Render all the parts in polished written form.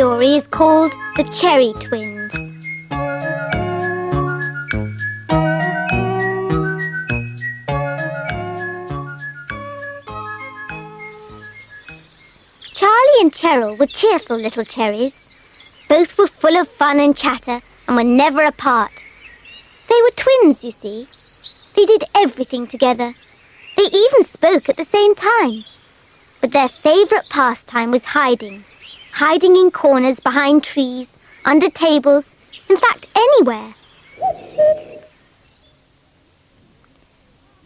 story is called The Cherry Twins. Charlie and Cheryl were cheerful little cherries. Both were full of fun and chatter and were never apart. They were twins, you see. They did everything together. They even spoke at the same time. But their favourite pastime was hiding. Hiding in corners behind trees, under tables, in fact, anywhere.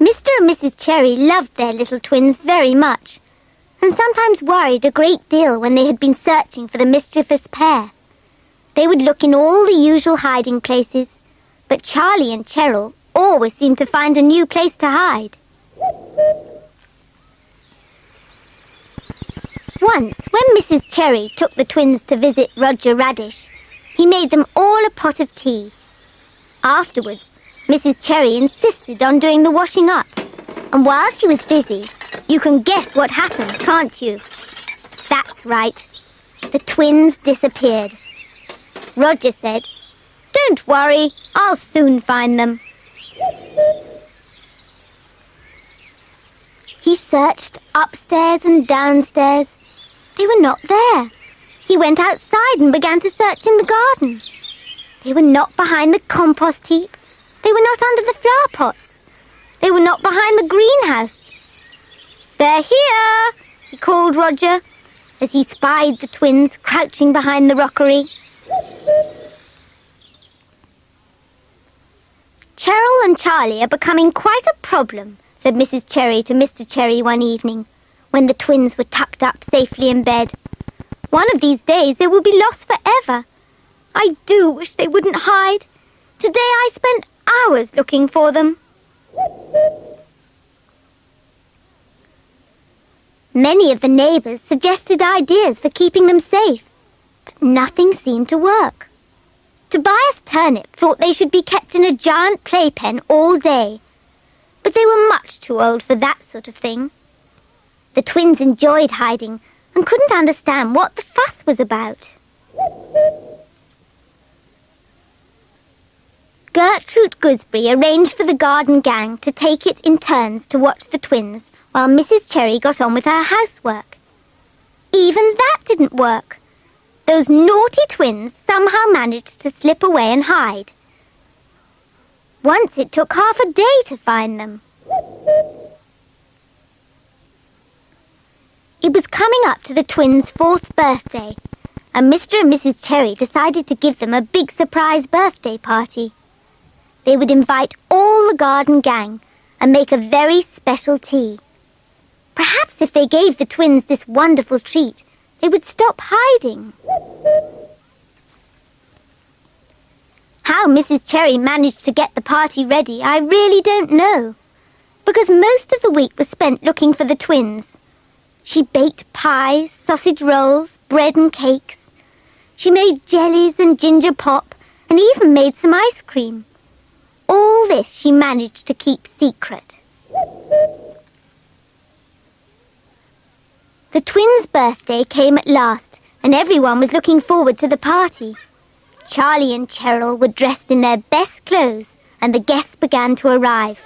Mr. and Mrs. Cherry loved their little twins very much, and sometimes worried a great deal when they had been searching for the mischievous pair. They would look in all the usual hiding places, but Charlie and Cheryl always seemed to find a new place to hide. Once, when Mrs. Cherry took the twins to visit Roger Radish, he made them all a pot of tea. Afterwards, Mrs. Cherry insisted on doing the washing up, and while she was busy, you can guess what happened, can't you? That's right. The twins disappeared. Roger said, "Don't worry, I'll soon find them." He searched upstairs and downstairs. They were not there. He went outside and began to search in the garden. They were not behind the compost heap. They were not under the flower pots. They were not behind the greenhouse. "They're here," he called Roger, as he spied the twins crouching behind the rockery. "Cheryl and Charlie are becoming quite a problem," said Mrs. Cherry to Mr. Cherry one evening, when the twins were tucked up safely in bed. "One of these days they will be lost forever. I do wish they wouldn't hide. Today I spent hours looking for them." Many of the neighbours suggested ideas for keeping them safe, but nothing seemed to work. Tobias Turnip thought they should be kept in a giant playpen all day, but they were much too old for that sort of thing. The twins enjoyed hiding and couldn't understand what the fuss was about. Gertrude Gooseberry arranged for the garden gang to take it in turns to watch the twins while Mrs. Cherry got on with her housework. Even that didn't work. Those naughty twins somehow managed to slip away and hide. Once it took half a day to find them. It was coming up to the twins' 4th birthday, and Mr. and Mrs. Cherry decided to give them a big surprise birthday party. They would invite all the garden gang and make a very special tea. Perhaps if they gave the twins this wonderful treat, they would stop hiding. How Mrs. Cherry managed to get the party ready, I really don't know, because most of the week was spent looking for the twins. She baked pies, sausage rolls, bread and cakes. She made jellies and ginger pop, and even made some ice cream. All this she managed to keep secret. The twins' birthday came at last, and everyone was looking forward to the party. Charlie and Cheryl were dressed in their best clothes, and the guests began to arrive.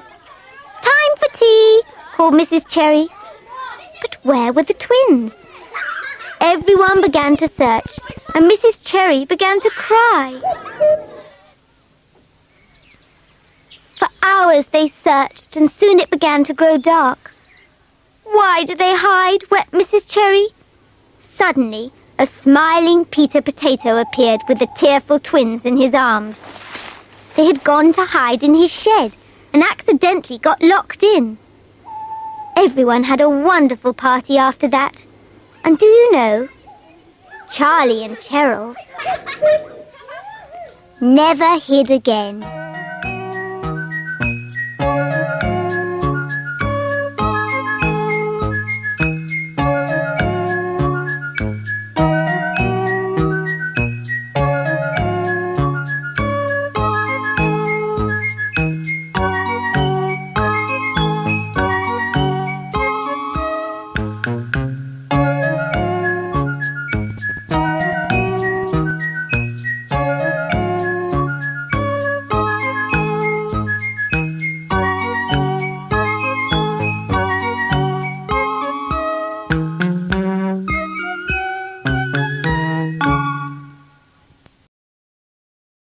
"Time for tea," called Mrs. Cherry. But where were the twins? Everyone began to search, and Mrs. Cherry began to cry. For hours they searched, and soon it began to grow dark. "Why do they hide?" wept Mrs. Cherry. Suddenly, a smiling Peter Potato appeared with the tearful twins in his arms. They had gone to hide in his shed and accidentally got locked in. Everyone had a wonderful party after that. And do you know, Charlie and Cheryl never hid again.